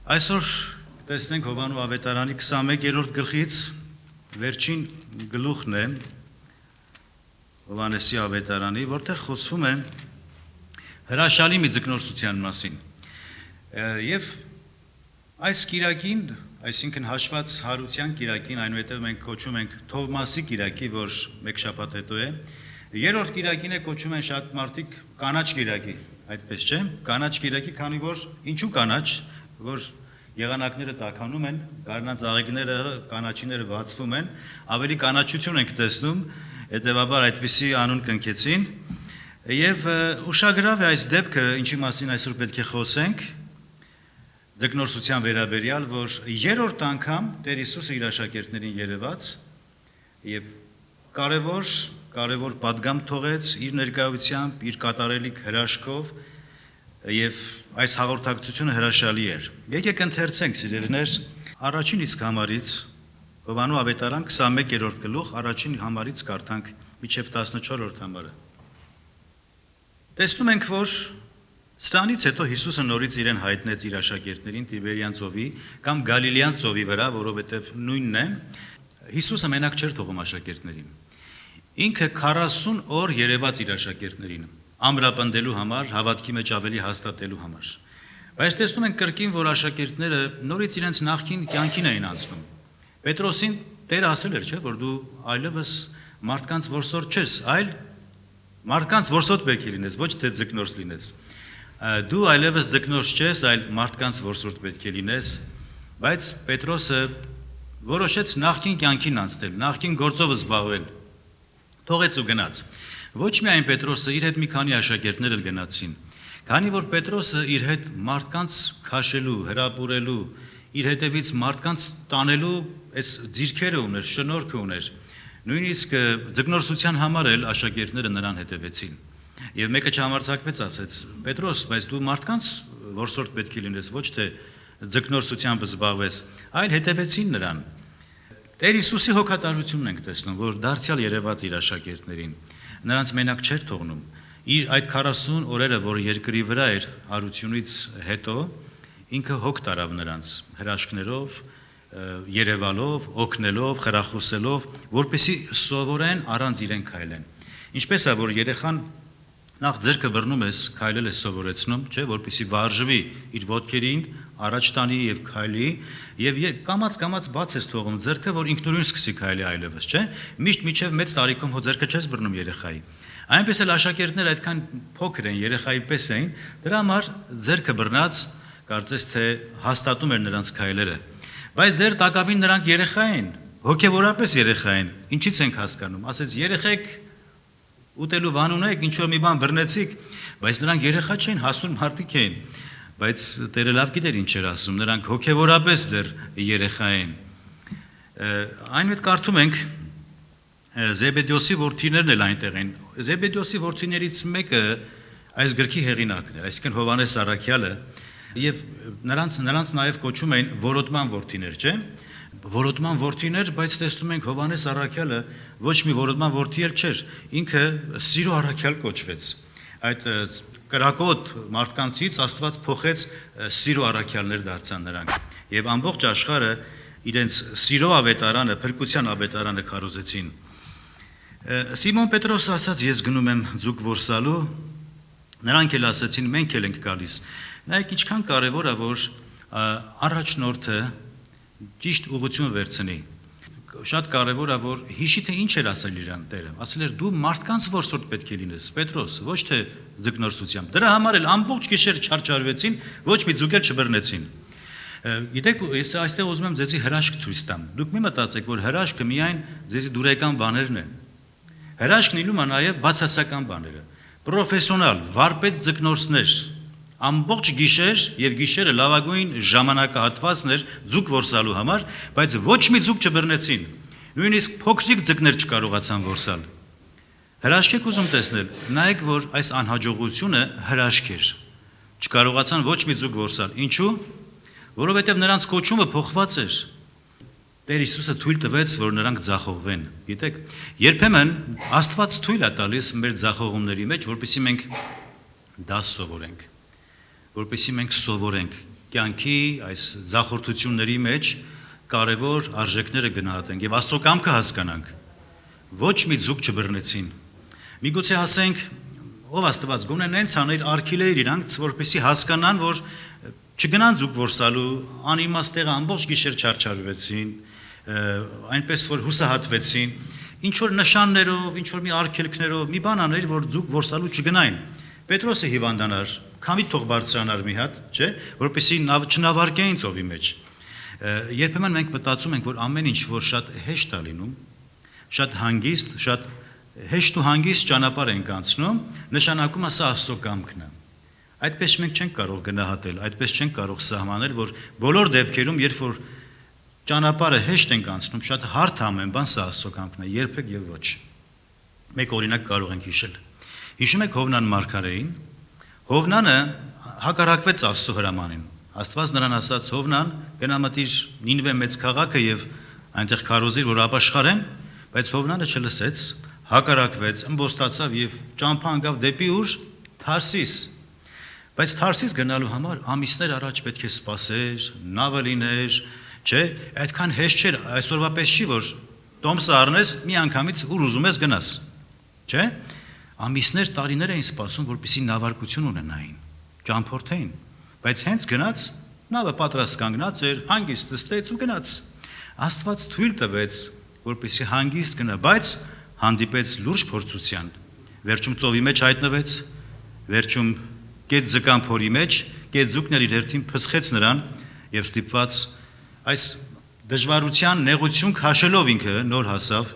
Այսօր տեսնենք Հովանու ավետարանի 21-րդ գլխից վերջին գլուխն է Հովանեսի ավետարանի, որտեղ խոսվում է հրաշալի մի ձկնորսության մասին։ Եվ այս կիրակին, այսինքն հաշված հարության կիրակին, այնուհետև մենք կոչում ենք Թովմասի կիրակի, որ մեկ շաբաթ հետո է, երրորդ կիրակին է կոչում են շատ մարդիկ կանաչ կիրակի, այդպես չէ, կանաչ կիրակի, քանի որ ինչու կանաչ, որ եղանակները տաքանում են, գարնան ծաղիկները, կանաչիները բացվում են, ավելի կանաչություն ենք տեսնում, հետևաբար այդպիսի անուն կնքեցին, եւ ուշագրավ է այս դեպքը, ինչի մասին այսօր պետք է խոսենք, ձկնորսության վերաբերյալ, որ երրորդ անգամ Տեր Հիսուսը իր աշակերտներին երևաց եւ կարևոր պատգամ թողեց իր ներկայությամբ, իր կատարելիք հրաշքով եւ այս հաղորդակցությունը հրաշալի էր։ Եկեք ընթերցենք, սիրելիներ, առաջին իսկ համարից Հովանու ավետարան 21-րդ գլուխ, առաջին համարից կարդանք մինչև 14-րդ համարը։ Տեսնում ենք, որ սրանից հետո Հիսուսը նորից իրեն հայտնեց իր աշակերտներին Տիբերյան ծովի կամ Գալիլեան ծովի վրա, որովհետև նույնն է, Հիսուսը մենակ չէր թողում աշակերտներին։ Ինքը 40 օր երևաց իր աշակերտներին, ամրապնդելու համար, հավատքի մեջ ավելի հաստատելու համար։ Բայց տեսնում ենք կրկին, որ աշակերտները նորից իրենց նախկին կյանքին էին անցնում։ Պետրոսին Տերը ասել էր, չէ՞, որ դու այլևս մարդկանց որսորդ չես, այլ մարդկանց որսորդ պետք է լինես, ոչ թե ձկնորս լինես։ Դու այլևս ձկնորս չես, այլ մարդկանց որսորդ պետք է լինես, բայց Պետրոսը որոշեց նախկին կյանքին անցնել, նախկին գործով զբաղվել, թողեց ու գնաց։ Ոչ միայն Պետրոսը, իր հետ մի քանի աշակերտներ էլ գնացին, քանի որ Պետրոսը իր հետ մարդկանց քաշելու, հրապուրելու, իր հետևից մարդկանց տանելու այս ձիրքերը ուներ, շնորհքը ուներ։ Նույնիսկ ձկնորսության համար էլ աշակերտները նրան հետևեցին։ Եվ մեկը չհամարձակվեց, ասեց. Պետրոս, բայց դու մարդկանց որսորդ պետք է լինես, ոչ թե ձկնորսությամբ զբաղվես, այլ հետևեցին նրան։ Տեր Հիսուսի հոգատարությունն ենք տեսնում, որ դարձյալ երևաց իր աշակերտներին, նրանց մենակ չէր թողնում։ Իր այդ 40 օրերը, որ երկրի վրա էր հարությունից հետո, ինքը հոգ տարավ նրանց հրաշքներով, երևալով, օգնելով, խրախուսելով, որպեսզի սովորեն առանց իրեն քայլեն։ Ինչպես է, որ երեխան նախ ձեռքը բռնում ես, քայլել ես սովորեցնում, չէ, որպեսզի վարժվի իր ոտքերին, առաջ տանի եւ քայլի, եւ կամած բաց ես թողում ձեռքը, որ ինքնուրույն սկսի քայլի այլևս, չէ։ Միշտ միջև մեծ տարիքում հո ձեռքը չես բռնում երեխայի։ Այնպես էլ աշակերտները այդքան փոքր են, երեխայի պես էին, դրա համար ձեռքը բռնած կարծես թե հաստատում էր նրանց քայլերը։ Բայց դեռ տակավին նրանք երեխա են, հոգեվորապես երեխա են։ Ինչից ենք հասկանում։ Ասեց երեխեք ուտելու բան ունեք, ինչ որ մի բան բռնեցիք, բայց նրանք երեխա չեն, հասուն մարդիկ են։ Բայց Տերը լավ գիտեր ինչ էր ասում, նրանք հոգեվորապես դեռ երեխա են։ Այնուհետ կարդում ենք Զեբեդեոսի որդիներն էլ այնտեղ են։ Զեբեդեոսի որդիներից մեկը այս գրքի հեղինակն էր, այսինքն Հովանես Առաքյալը, եւ նրանց նաև կոչում էին որոտման որդիներ, չէ՞։ Որոտման որդիներ, բայց տեսնում ենք Հովանես Առաքյալը ոչ մի որոտման որդի էլ չէր, ինքը Սիրո Առաքյալ կոչվեց։ Այդ կրակոտ մարդկանցից Աստված փոխեց Սիրո Առաքյալներ դարձան նրանք։ Եվ ամբողջ աշխարհը իրենց Սիրո ավետարանը, փրկության ավետարանը քարոզեցին։ Սիմոն Պետրոսը ասաց. ես գնում եմ ձուկ որսալու, նրանք էլ ասացին. մենք էլ ենք գալիս։ Նայեք ինչքան կարևոր է, որ առաջնորդը ճիշտ ուղղություն վերցնի։ Շատ կարևոր է, որ հիշի թե ինչ էր ասել իրան Տերը։ Ասել էր դու մարդկանց որսորդ պետք է լինես, Պետրոս, ոչ թե ձկնորսությամբ։ Դրա համար էլ ամբողջ գիշեր չարչարվեցին, ոչ մի ձուկ էլ չբռնեցին։ Գիտեք, ես այստեղ ուզում եմ ձեզի հրաշք ցույց տամ։ Դուք մի մտածեք, որ հրաշքը միայն ձեզի դուրեկան բաներն են։ Հրաշքն իլում է նաև բացասական բաները։ Պրոֆեսիոնալ, վարպետ ձկնորսներ ամբողջ գիշեր եւ գիշերը լավագույն ժամանակահատվածն էր ձուկ որսալու համար, բայց ոչ մի ձուկ չբռնեցին։ Նույնիսկ փոքրիկ ձկներ չկարողացան որսալ։ Հրաշք եք ուզում տեսնել, նայեք, որ այս անհաջողությունը հրաշք էր։ Չկարողացան ոչ մի ձուկ որսալ։ Ինչու՞։ Որովհետեւ նրանց կոչումը փոխված էր։ Տեր Հիսուսը թույլ տվեց, որ նրանք ձախողվեն։ Գիտեք, երբեմն Աստված թույլ է տալիս մեր ձախողումների մեջ, որպեսզի մենք դաս սովորենք, որպեսզի մենք սովորենք կյանքի այս զախորթությունների մեջ կարևոր արժեքները գնահատենք եւ Աստծո կամքը հասկանանք։ Ոչ մի ձուկ չբռնեցին։ Միգուցե ասենք, ով Աստված գոնե նենց աներ արքիլեիր իրանք, որպեսզի հասկանան, որ չգնան ձուկ որսալու, անիմաստ տեղը ամբողջ գիշեր չարչարվեցին, այնպես որ հուսահատվեցին, ինչ որ նշաններով, ինչ որ մի արգելքներով, մի բան աներ, որ ձուկ որսալու չգնային։ Պետրոսը հիվանդանար, քամի թող բարձրանար մի հատ, չէ, որպեսզի չնավարկեին ծովի մեջ։ Երբեմն մենք մտածում ենք, որ ամեն ինչ որ շատ հեշտ է լինում, շատ հանգիստ, շատ հեշտ ու հանգիստ ճանապարհ ենք անցնում, նշանակում է սա Աստծո կամքն է։ Այդպես մենք չենք կարող գնահատել, այդպես չենք կարող սահմանել, որ բոլոր դեպքերում, երբ որ ճանապարհը հեշտ ենք անցնում, շատ հարթ ամեն բան սա Աստծո կամքն է, երբեք եւ ոչ։ Մեկ օրինակ կարող ենք հիշել։ Հիշում եք Հովնան մարգարեին։ Հովնանը հակառակվեց Աստծո հրամանին։ Աստված նրան ասաց. Հովնան, գնա մտիր Նինվե մեծ քաղաքը եւ այնտեղ քարոզիր, որ ապաշխարեն, բայց Հովնանը չլսեց, հակառակվեց, ըմբոստացավ եւ ճամփա անգավ դեպի ուր Թարսիս։ Բայց Թարսիս գնալու համար ամիսներ առաջ պետք է սպասեր, նավը լիներ, չէ, այդքան հեշտ չէր, այսօրվա պես չի, որ տոմսը առնես, մի անգամից ուր ուզում ես գնաս, չէ։ Ամիսներ, տարիներ էին սպասում, որպեսզի նավարկություն ունենային, ճամփորդեին, բայց հենց գնաց, նավը պատրաստ կանգնած էր, հանգիստ նստեց ու գնաց։ Աստված թույլ տվեց, որպեսզի հանգիստ գնա, բայց հանդիպեց լուրջ փորձության։ Վերջում ծովի մեջ հայտնվեց, վերջում կետ ձկան փորի մեջ, կետ ձուկն իր հերթին փսխեց նրան եւ ստիպված այս դժվարության նեղություն քաշելով ինքը նոր հասավ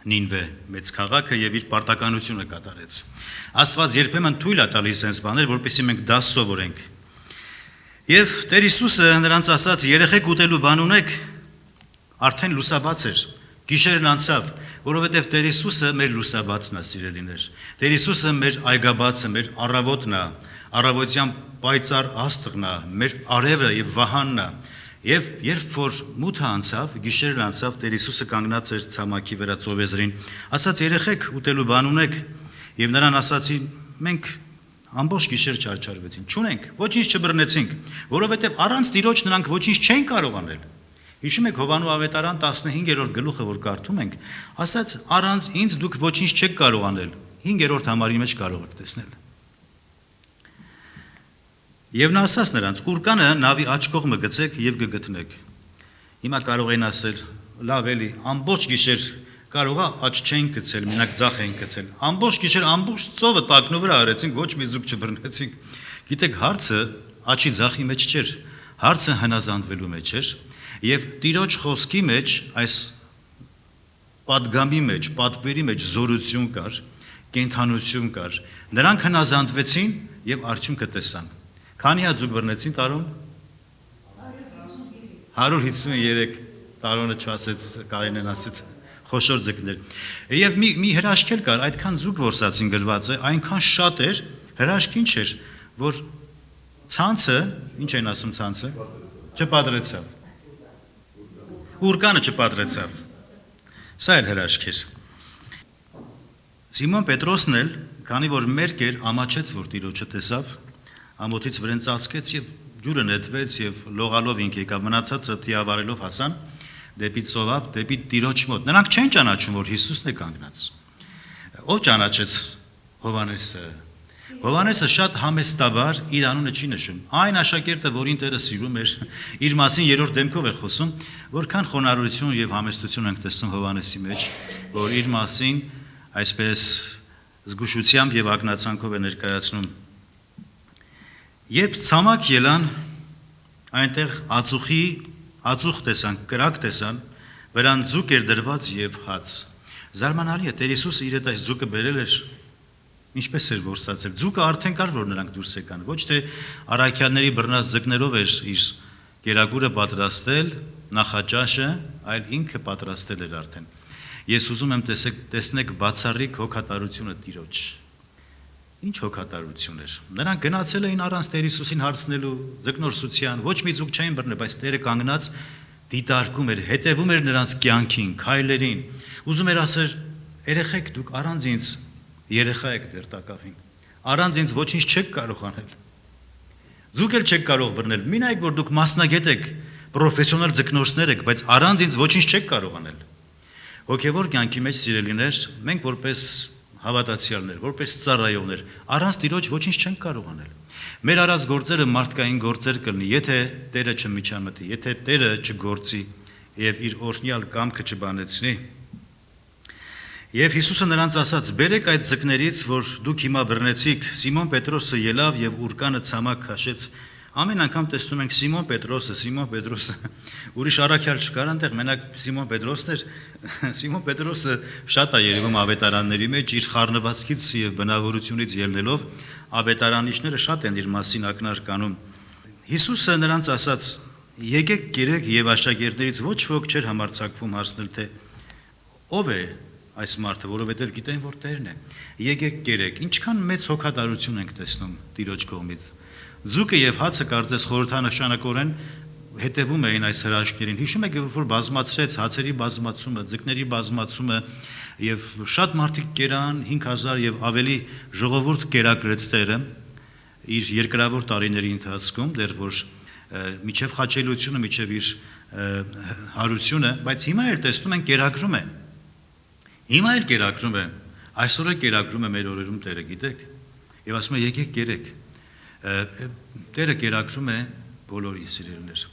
Նինվե մեծ քաղաքը եւ իր պարտականությունը կատարեց։ Աստված երբեմն թույլ է տալիս այնպես բաներ, որպեսզի մենք դա սովորենք։ Եվ Տեր Հիսուսը նրանց ասաց. երեխեք ուտելու բան ունեք, արդեն լուսաբաց էր, գիշերն անցավ, որովհետև Տեր Հիսուսը մեր լուսաբացն է, սիրելիներ։ Տեր Հիսուսը մեր այգաբացը, մեր առավոտն է, առավոտյան պայծառ աստղն է, մեր արևը եւ վահանն է։ Եվ երբ որ մութը անցավ, գիշերն անցավ, Տեր Հիսուսը կանգնած էր ցամաքի վրա ծովեզրին, ասաց. երեխեք ուտելու բան ունեք, եւ նրան ասացին. մենք ամբողջ գիշեր չարչարվեցին, չունենք, ոչինչ չբռնեցինք, որովհետև առանց Տիրոջ նրանք ոչինչ չեն կարող անել։ Հիշում եք Հովանու ավետարան 15-րդ գլուխը, որ կարդում ենք, ասաց. առանց ինձ դուք ոչինչ չեք կարող անել, 5-րդ համարի մեջ կարող եք տեսնել։ Եվ նա ասաց նրանց. «Ուրկանը նավի աջ կողմը գցեք եւ կգտնեք»։ Հիմա կարող են ասել. «Լավ էլի, ամբողջ գիշեր կարող է աջ չեն գցել, մենակ ձախ են գցել։ Ամբողջ գիշեր ամբողջ ծովը տակնու վրա արեցինք, ոչ մի ձուկ չբռնեցինք»։ Գիտեք, հարցը աչի ձախի մեջ չէր, հարցը հնազանդվելու մեջ էր, եւ Տիրոջ խոսքի մեջ այս պատգամի մեջ, պատվերի մեջ զորություն կար, կենթանություն կար։ Նրանք հնազանդվեցին եւ արդյունքը տեսան։ Քանի հատ ձուկ բռնեցին տարոն։ 153 տարոնը չասեց, Կարինեն ասեց, խոշոր ձկներ։ Եվ մի հրաշքել կար, այդքան ձուկ որսացին գրված է, այնքան շատ էր, հրաշքին չէր, որ ցանցը, ինչ են ասում ցանցը, չպադրեցավ։ Ուրկանը չպադրեցավ։ Սա էլ հրաշք էր։ Սիմոն Պետրոսն էլ, քանի որ մերկ էր, ամաչեց, որ Տիրոջը տեսավ, ամոթից վրան ծածկեց եւ ջուրը նետվեց եւ լողալով ինքը եկավ, մնացածը թիավարելով հասան դեպի ծովափ, դեպի Տիրոջ մոտ։ Նրանք չեն ճանաչում, որ Հիսուսն է կանգնած։ Ով ճանաչեց Հովանեսը։ Հովանեսը շատ համեստաբար իր անունը չի նշում։ Այն աշակերտը, որին Տերը սիրում էր, իր մասին երրորդ դեմքով է խոսում, որքան խոնարհություն եւ համեստություն ենք տեսնում Հովանեսի մեջ, որ իր մասին այսպես զգուշությամբ եւ ակնածանքով է ներկայացնում։ Երբ ցամաք ելան, այնտեղ ածուխ տեսան, կրակ տեսան, վրան ձուկ էր դրված եւ հաց։ Զարմանալի է, Տեր Հիսուսը իր այդ ձուկը բերել էր, ինչպես էր որսացել։ Ձուկը արդեն կար, որ նրանք դուրս եկան, ոչ թե առաքյալների բռնած ձկներով էր իր գերագուրը պատրաստել, նախաճաշը, այլ ինքը պատրաստել էր արդեն։ Ես ուզում եմ տեսնեք բացառիկ հոգատարությունը Տիրոջ։ Ինչ հոգատարություն էր։ Նրանք գնացել էին առանց Տեր Հիսուսին հարցնելու, ձկնորսության, ոչ մի ձուկ չէին բռնել, բայց Տերը կանգնած դիտարկում էր, հետևում էր նրանց կյանքին, քայլերին։ Ուզում էր ասել. երեխեք, դուք առանց ինձ երեխա եք դեռ տակավին։ Առանց ինձ ոչինչ չեք կարող անել։ Դուք էլ չեք կարող բռնել։ Մի նայեք, որ դուք մասնագետ եք, պրոֆեսիոնալ ձկնորսներ եք, բայց առանց ինձ ոչինչ չեք կարող անել։ Հոգևոր կյանքի մեջ սիրելիներ, մենք որպես հավատացյալներ, որպես ծառայողներ, առանց Տիրոջ ոչինչ չենք կարող անել։ Մեր արած գործերը մարդկային գործեր կլինի, եթե Տերը չմիջամտի, եթե Տերը չգործի եւ իր օրհնյալ կամքը չբանեցնի։ Եվ Հիսուսը նրանց ասաց. «Բերեք այդ ձկներից, որ դուք հիմա բռնեցիք»։ Սիմոն Պետրոսը ելավ եւ ուռկանը ցամաք քաշեց։ Ամեն անգամ տեսնում ենք Սիմոն Պետրոսը, ուրիշ առաքյալ չկար այնտեղ, մենակ Սիմոն Պետրոսն էր։ Սիմոն Պետրոսը շատ է երևում ավետարանների մեջ իր խառնվածքից եւ բնավորությունից ելնելով, ավետարանիչները շատ են իր մասին ակնարկանում։ Հիսուսը նրանց ասաց. «Եկեք գերեք» եւ աշակերտներից ոչ ոք չէր համարձակվում հարցնել, թե ով է այս մարդը, որովհետև գիտեն, որ Տերն է։ Եկեք գերեք, ինչքան մեծ հոգատարություն ենք տեսնում Տիրոջ կողմից։ Ձուկը եւ հացը կարծես խորհրդանշանակորեն հետևում էին այս հրաշքներին։ Հիշում եք, որ բազմացրեց հացերի բազմացումը, ձկների բազմացումը եւ շատ մարդիկ կերան 5000 եւ ավելի ժողովուրդ կերակրեց Տերը իր երկրավոր տարիների ընթացքում, դեռ որ միջև խաչելությունը, միջև իր հարությունը, բայց հիմա էլ տեսնում ենք կերակրում է։ Հիմա էլ կերակրում է, այսօր էլ կերակրում է մեր օրերում Տերը, գիտեք, եւ ասում է եկեք գերեք։ Տերը կերակրում է բոլորին սիրելիներ։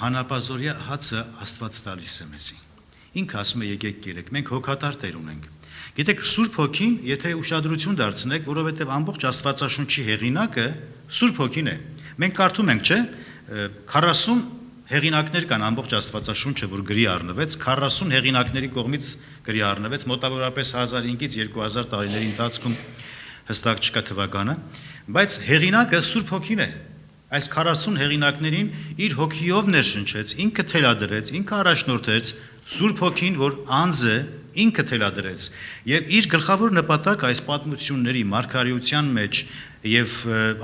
Հանապազորյա հացը Աստված տալիս է մեզի։ Ինքը ասում է եկեք գերեք, մենք հոգատար Տեր ունենք։ Գիտեք, Սուրբ Հոգին, եթե ուշադրություն դարձնեք, որովհետեւ ամբողջ Աստվածաշունչի հեղինակը Սուրբ Հոգին է։ Մենք կարդում ենք, չէ՞, 40 հեղինակներ կան ամբողջ Աստվածաշունչը, որ գրի առնվեց, 40 հեղինակների կողմից գրի առնվեց, մոտավորապես 1500-ից 2000 տարիների ընթացքում հստակ չկա թվականը, բայց հեղինակը Սուրբ Հոգին է։ Այս 40 հեղինակներին իր հոգիով ներշնչեց, ինքը թելադրեց, ինքը առաջնորդեց Սուրբ Հոգին, որ անձը ինքը թելադրեց, եւ իր գլխավոր նպատակը այս պատմությունների մարգարեության մեջ եւ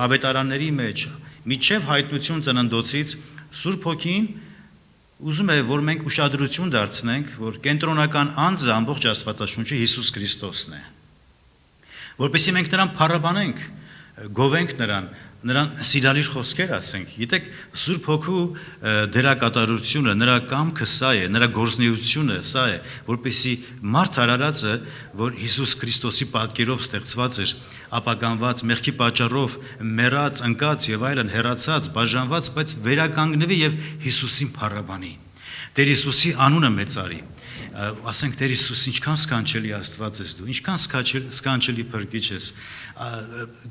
ավետարանների մեջ միջև հայտնություն ծննդոցից Սուրբ Հոգին ուզում է, որ մենք ուշադրություն դարձնենք, որ կենտրոնական անձը ամբողջ Աստվածաշունչի Հիսուս Քրիստոսն է, որպեսզի մենք նրան փառաբանենք, գովենք նրան սիրալիր խոսքեր ասենք։ Գիտեք, Սուրբ Հոգու դերակատարությունը, նրա կամքը սա է, նրա գործունեությունը սա է, որպեսզի մարդ արարածը, որ Հիսուս Քրիստոսի պատկերով ստեղծված էր, ապականված, մեղքի պատճառով մեռած, ընկած եւ այլն, հեռացած, բաժանված, բայց վերականգնվի եւ Հիսուսին փառաբանի։ Տեր Հիսուսի անունը մեծարի։ Ասենք Տեր Հիսուս, ինչքան սքանչելի Աստված ես դու, ինչքան սքանչելի փրկիչ ես։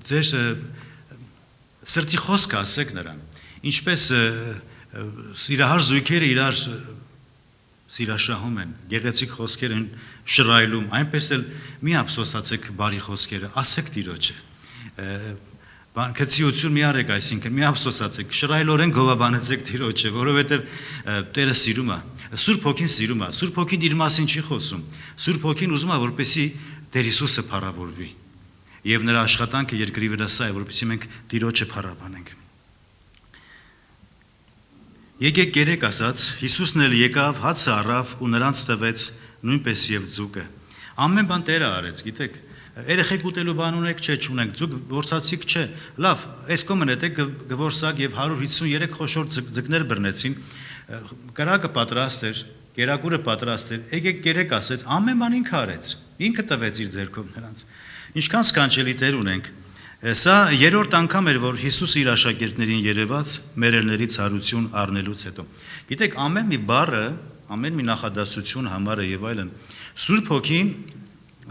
Ձեր սրտի խոսքը ասեք նրան, ինչպես սիրահար զույգերը իրար սիրաշահում են, գեղեցիկ խոսքեր են շռայլում, այնպես էլ մի ափսոսացեք բարի խոսքերը, ասեք Տիրոջը, քցիություն մի արեք, այսինքն մի ափսոսացեք, շռայլորեն գովաբանեցեք Տիրոջը, որովհետև Տերը սիրում է, Սուրբ Հոգին սիրում է, Սուրբ Հոգին իր մասին չի խոսում, Սուրբ Հոգին ուզում է, որպեսզի Տեր Հիսուսը փառավորվի։ Եվ նրա աշխատանքը երկրի վրա սա է, որպեսզի մենք Տիրոջը փառաբանենք։ Եկեք գերեք ասաց, Հիսուսն էլ եկավ, հացը առավ ու նրանց տվեց, նույնպես եւ ձուկը։ Ամեն բան Տերը արեց, գիտեք, երեխեք ուտելու բան ունեք, չէ, չունեք, ձուկ որսացիք, չէ։ Լավ, այս կոմն հետեք գվորսակ եւ 153 խոշոր ձկներ բռնեցին, կրակը պատրաստ էր, կերակուրը պատրաստ էր, եկեք գերեք ասեց, ամեն բան ինքը արեց, ինքը տվեց իր ձեռքով նրանց։ Ինչքան սքանչելի Տեր ունենք։ Սա երրորդ անգամ էր, որ Հիսուսը իր աշակերտներին երևաց մերելներից հարություն առնելուց հետո։ Գիտեք, ամեն մի բառը, ամեն մի նախադասություն, համարը եւ այլն Սուրբ Հոգին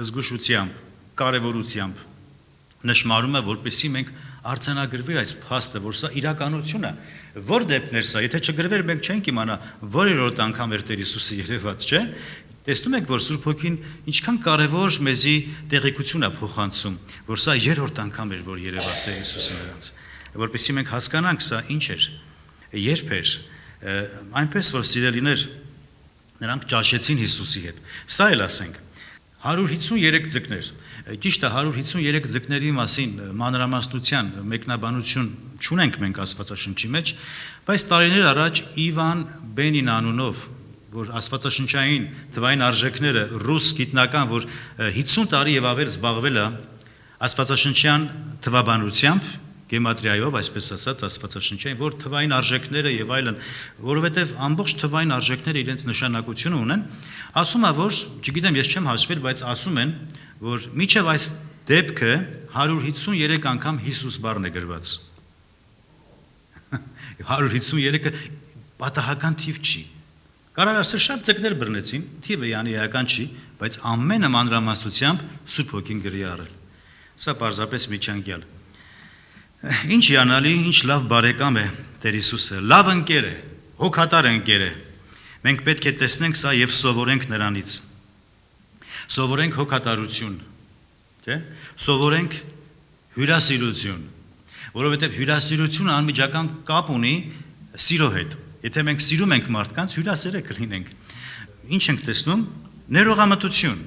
զգուշությամբ, կարևորությամբ նշмарում է, որպեսզի մենք արձանագրվի այս փաստը, որ սա իրականություն է։ Որ դեպքներ սա, եթե չգրվեր, մենք չենք իմանա, որերորդ անգամ էր Տեր Հիսուսը երևաց, չէ՞։ Տեսնում եք, որ Սուրբ Հոգին ինչքան կարևոր մեզի տեղեկություն է փոխանցում, որ սա երրորդ անգամ էր, որ երևաց Տեր Հիսուսը նրանց, որպեսզի մենք հասկանանք սա ինչ էր, երբ էր, այնպես որ սիրելիներ, նրանք ճաշեցին Հիսուսի հետ։ Սա էլ ասենք 153 ձկներ, ճիշտ է 153 ձկների մասին մանրամասնության մեկնաբանություն չունենք մենք Աստվածաշնչի մեջ, բայց տարիներ առաջ Իվան Բենին անունով, որ Աստվածաշնչային թվային արժեքները ռուս գիտնական, որ 50 տարի եւ ավել զբաղվել է Աստվածաշնչյան թվաբանությամբ գեմատրիայով, այսպես ասած, աստվածաշնչային, որ թվային արժեքները եւ այլն, որովհետեւ ամբողջ թվային արժեքները իրենց նշանակությունը ունեն, ասում է, որ, չգիտեմ, ես չեմ հաշվել, բայց ասում են, որ միջև այս դեպքը 153 անգամ Հիսուս բառն է գրված։ 153-ը պատահական թիվ չի։ Կարող ասել շատ ձկներ բռնեցին, թիվը յանի էական չի, բայց ամենը մանրամասնությամբ Սուրբ Հոգին գրի առել։ Սա պարզապես միջանկյալ։ Ինչ հիանալի, ինչ լավ բարեկամ է Տեր Հիսուսը, լավ ընկեր է, հոգատար ընկեր է։ Մենք պետք է տեսնենք սա եւ սովորենք նրանից։ Սովորենք հոգատարություն, չէ՞։ Սովորենք հյուրասիրություն, որովհետեւ հյուրասիրությունը անմիջական կապ ունի սիրո հետ։ Եթե մենք սիրում ենք մարդկանց, հյուրասեր կլինենք։ Ինչ ենք տեսնում։ Ներողամտություն։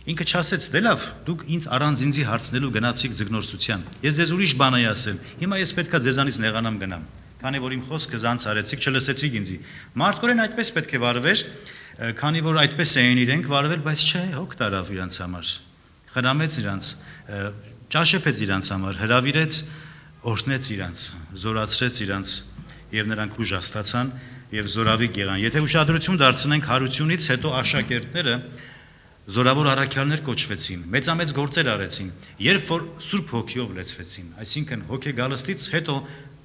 Ինքը չասեց, դե լավ, դուք ինձ առանց ինձի հարցնելու գնացիք ձգնորսության։ Ես ձեզ ուրիշ բան եի ասել։ Հիմա ես պետքա ձեզանից նեղանամ գնամ։ Քանի որ իմ խոսքը զանց արեցիք, չլսեցիք ինձի։ Մարդկորեն այդպես պետք է վարվեր, քանի որ այդպես էին իրենք վարվել, բայց չէ, հոգ տարավ իրանց համար։ Խնամեց իրանց, ճաշեպեց իրանց համար, հրավիրեց, օրհնեց իրանց, զորացրեց իրանց, եւ նրանք ուժաստացան եւ զորավիկ եղան։ Եթե ուշադրություն դարձնենք հարությունից հետո աշակերտները զորավոր առաքյալներ կոչվեցին, մեծամեծ գործեր արեցին, երբ որ Սուրբ Հոգիով լեցվեցին, այսինքն հոգեգալստից հետո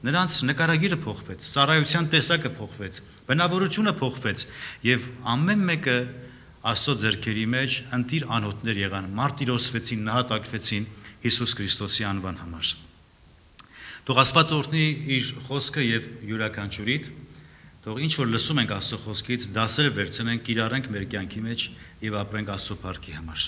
նրանց նկարագիրը փոխվեց, ծառայության տեսակը փոխվեց, բնավորությունը փոխվեց եւ ամեն մեկը Աստծո ձեռքերի մեջ ընտիր անոթներ եղան, մարտիրոսվեցին, նահատակվեցին Հիսուս Քրիստոսի անվան համար։ Թող Աստված օրհնի իր խոսքը եւ յուրաքանչյուրիդ, թող ինչ որ լսում ենք Աստծո խոսքից, դասերը վերցնենք, կիրառենք մեր կյանքի մեջ եւ ապրենք Աստծո փառքի համար։